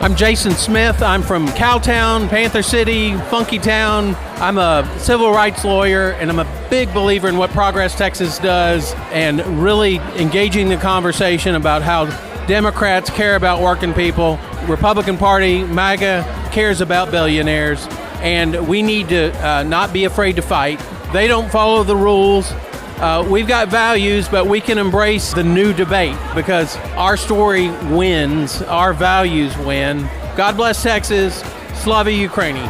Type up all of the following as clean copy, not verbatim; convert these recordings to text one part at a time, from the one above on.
I'm Jason Smith. I'm from Cowtown, Panther City, Funky Town. I'm a civil rights lawyer, and I'm a big believer in what Progress Texas does and really engaging the conversation about how Democrats care about working people. Republican Party, MAGA, cares about billionaires, and we need to not be afraid to fight. They don't follow the rules. We've got values, but we can embrace the new debate because our story wins, our values win. God bless Texas. Slava Ukraini.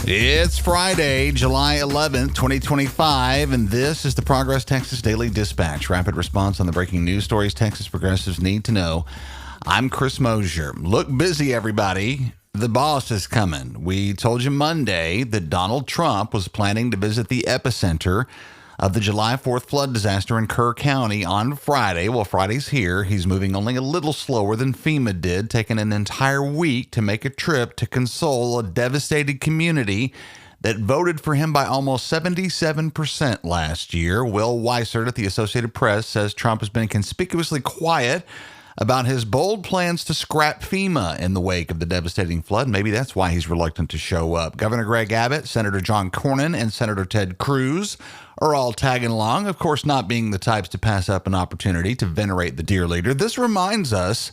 It's Friday, July 11th, 2025, and this is the Progress Texas Daily Dispatch, rapid response on the breaking news stories Texas progressives need to know. I'm Chris Mosier. Look busy, everybody. The boss is coming. We told you Monday that Donald Trump was planning to visit the epicenter of the July 4th flood disaster in Kerr County on Friday. Well, Friday's here. He's moving only a little slower than FEMA did, taking an entire week to make a trip to console a devastated community that voted for him by almost 77% last year. Will Weissert at the Associated Press says Trump has been conspicuously quiet about his bold plans to scrap FEMA in the wake of the devastating flood. Maybe that's why he's reluctant to show up. Governor Greg Abbott, Senator John Cornyn, and Senator Ted Cruz are all tagging along, of course, not being the types to pass up an opportunity to venerate the dear leader. This reminds us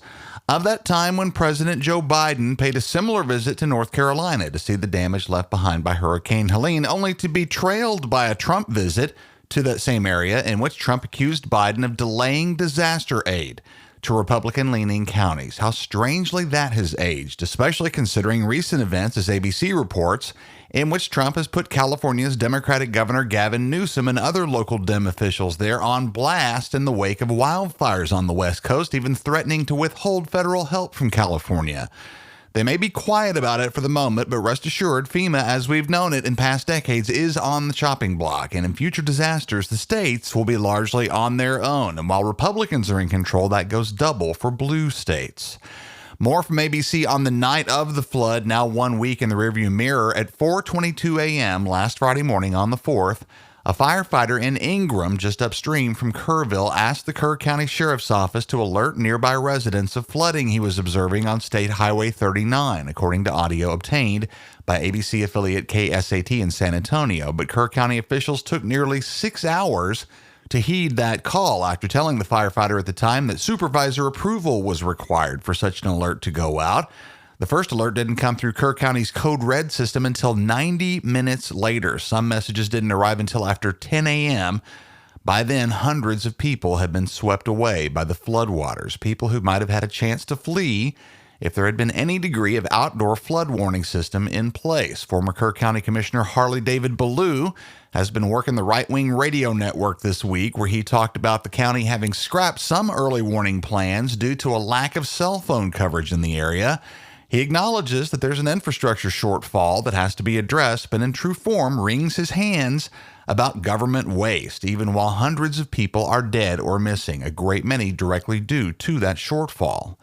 of that time when President Joe Biden paid a similar visit to North Carolina to see the damage left behind by Hurricane Helene, only to be trailed by a Trump visit to that same area in which Trump accused Biden of delaying disaster aid to Republican-leaning counties. How strangely that has aged, especially considering recent events, as ABC reports, in which Trump has put California's Democratic Governor Gavin Newsom and other local Dem officials there on blast in the wake of wildfires on the West Coast, even threatening to withhold federal help from California. They may be quiet about it for the moment, but rest assured, FEMA, as we've known it in past decades, is on the chopping block. And in future disasters, the states will be largely on their own. And while Republicans are in control, that goes double for blue states. More from ABC on the night of the flood, now 1 week in the rearview mirror. At 4:22 a.m. last Friday morning on the 4th, a firefighter in Ingram, just upstream from Kerrville, asked the Kerr County Sheriff's Office to alert nearby residents of flooding he was observing on State Highway 39, according to audio obtained by ABC affiliate KSAT in San Antonio. But Kerr County officials took nearly 6 hours to heed that call after telling the firefighter at the time that supervisor approval was required for such an alert to go out. The first alert didn't come through Kerr County's Code Red system until 90 minutes later. Some messages didn't arrive until after 10 a.m. By then, hundreds of people had been swept away by the floodwaters, people who might have had a chance to flee if there had been any degree of outdoor flood warning system in place. Former Kerr County Commissioner Harley David Ballou has been working the right-wing radio network this week, where he talked about the county having scrapped some early warning plans due to a lack of cell phone coverage in the area. He acknowledges that there's an infrastructure shortfall that has to be addressed, but in true form wrings his hands about government waste, even while hundreds of people are dead or missing, a great many directly due to that shortfall.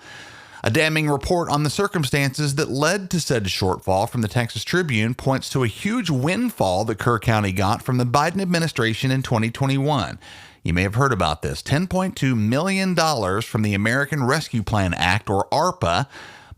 A damning report on the circumstances that led to said shortfall from the Texas Tribune points to a huge windfall that Kerr County got from the Biden administration in 2021. You may have heard about this, $10.2 million from the American Rescue Plan Act, or ARPA,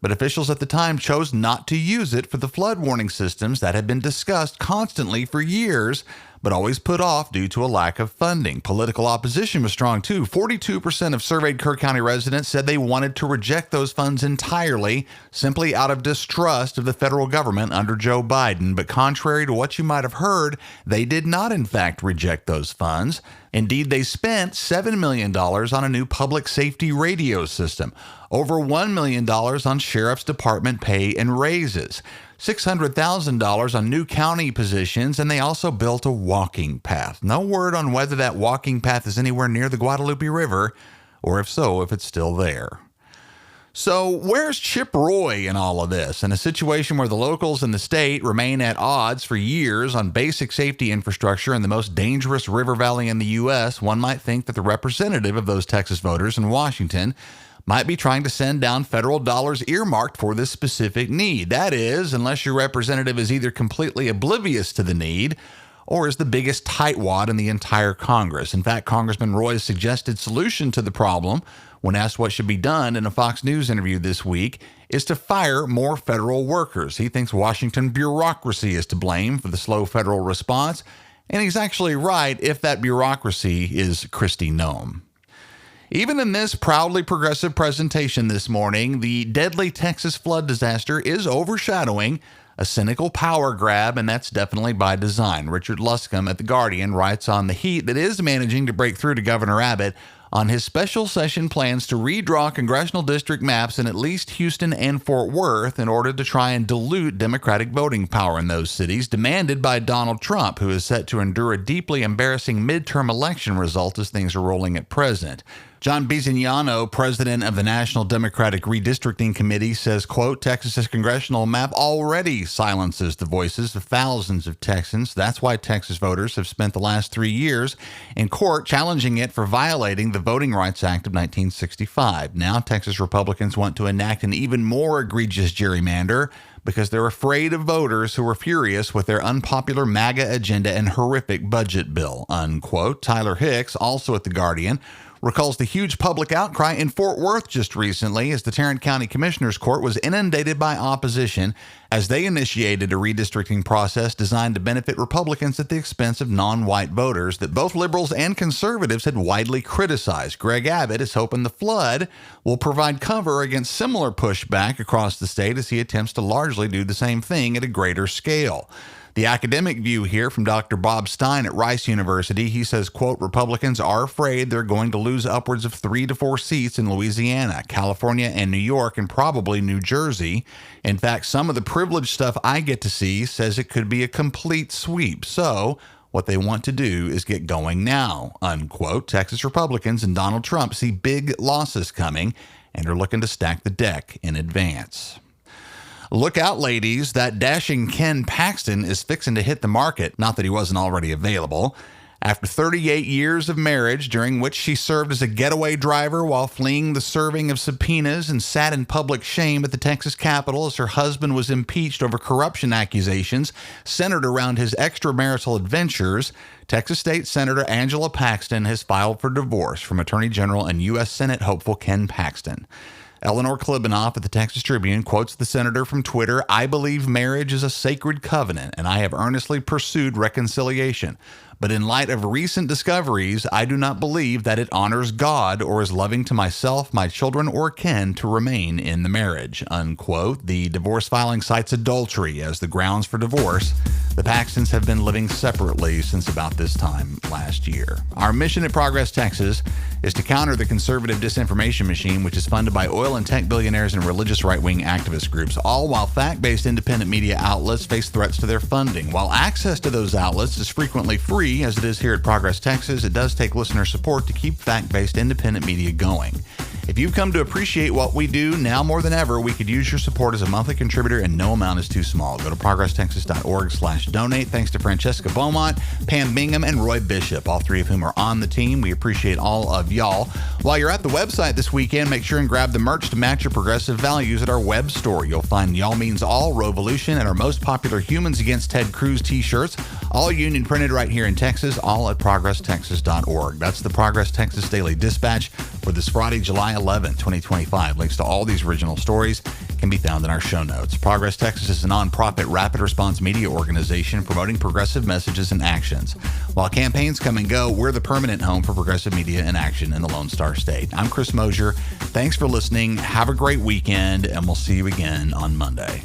but officials at the time chose not to use it for the flood warning systems that had been discussed constantly for years, but always put off due to a lack of funding. Political opposition was strong too. 42% of surveyed Kerr County residents said they wanted to reject those funds entirely, simply out of distrust of the federal government under Joe Biden. But contrary to what you might have heard, they did not in fact reject those funds. Indeed, they spent $7 million on a new public safety radio system, over $1 million on Sheriff's Department pay and raises, $600,000 on new county positions, and they also built a walking path. No word on whether that walking path is anywhere near the Guadalupe River, or if so, if it's still there. So where's Chip Roy in all of this? In a situation where the locals in the state remain at odds for years on basic safety infrastructure in the most dangerous river valley in the U.S., one might think that the representative of those Texas voters in Washington might be trying to send down federal dollars earmarked for this specific need. That is, unless your representative is either completely oblivious to the need or is the biggest tightwad in the entire Congress. In fact, Congressman Roy's suggested solution to the problem When asked what should be done in a Fox News interview this week, is to fire more federal workers. He thinks Washington bureaucracy is to blame for the slow federal response, and he's actually right if that bureaucracy is Kristi Noem. Even in this proudly progressive presentation this morning, the deadly Texas flood disaster is overshadowing a cynical power grab, and that's definitely by design. Richard Luscombe at The Guardian writes on the heat that is managing to break through to Governor Abbott on his special session plans to redraw congressional district maps in at least Houston and Fort Worth in order to try and dilute Democratic voting power in those cities, demanded by Donald Trump, who is set to endure a deeply embarrassing midterm election result as things are rolling at present. John Bizignano, president of the National Democratic Redistricting Committee, says, quote, Texas's congressional map already silences the voices of thousands of Texans. That's why Texas voters have spent the last 3 years in court challenging it for violating the Voting Rights Act of 1965. Now, Texas Republicans want to enact an even more egregious gerrymander because they're afraid of voters who are furious with their unpopular MAGA agenda and horrific budget bill, unquote. Tyler Hicks, also at The Guardian, recalls the huge public outcry in Fort Worth just recently as the Tarrant County Commissioner's Court was inundated by opposition as they initiated a redistricting process designed to benefit Republicans at the expense of non-white voters that both liberals and conservatives had widely criticized. Greg Abbott is hoping the flood will provide cover against similar pushback across the state as he attempts to largely do the same thing at a greater scale. The academic view here from Dr. Bob Stein at Rice University, he says, quote, Republicans are afraid they're going to lose upwards of 3 to 4 seats in Louisiana, California, and New York, and probably New Jersey. In fact, some of the privileged stuff I get to see says it could be a complete sweep. So what they want to do is get going now, unquote. Texas Republicans and Donald Trump see big losses coming and are looking to stack the deck in advance. Look out, ladies. That dashing Ken Paxton is fixing to hit the market. Not that he wasn't already available. After 38 years of marriage, during which she served as a getaway driver while fleeing the serving of subpoenas and sat in public shame at the Texas Capitol as her husband was impeached over corruption accusations centered around his extramarital adventures, Texas State Senator Angela Paxton has filed for divorce from Attorney General and U.S. Senate hopeful Ken Paxton. Eleanor Klibanoff at the Texas Tribune quotes the senator from Twitter, I believe marriage is a sacred covenant, and I have earnestly pursued reconciliation. But in light of recent discoveries, I do not believe that it honors God or is loving to myself, my children, or kin to remain in the marriage, unquote. The divorce filing cites adultery as the grounds for divorce. The Paxtons have been living separately since about this time last year. Our mission at Progress Texas is to counter the conservative disinformation machine, which is funded by oil and tech billionaires and religious right-wing activist groups, all while fact-based independent media outlets face threats to their funding. While access to those outlets is frequently free, as it is here at Progress Texas, it does take listener support to keep fact-based independent media going. If you've come to appreciate what we do, now more than ever, we could use your support as a monthly contributor, and no amount is too small. Go to progresstexas.org/donate. Thanks to Francesca Beaumont, Pam Bingham, and Roy Bishop, all three of whom are on the team. We appreciate all of y'all. While you're at the website this weekend, make sure and grab the merch to match your progressive values at our web store. You'll find Y'all Means All, Revolution, and our most popular Humans Against Ted Cruz t-shirts, all union printed right here in Texas, all at progresstexas.org. That's the Progress Texas Daily Dispatch for this Friday, July 11, 2025. Links to all these original stories can be found in our show notes. Progress Texas is a nonprofit rapid response media organization promoting progressive messages and actions. While campaigns come and go, we're the permanent home for progressive media and action in the Lone Star State. I'm Chris Mosier. Thanks for listening. Have a great weekend, and we'll see you again on Monday.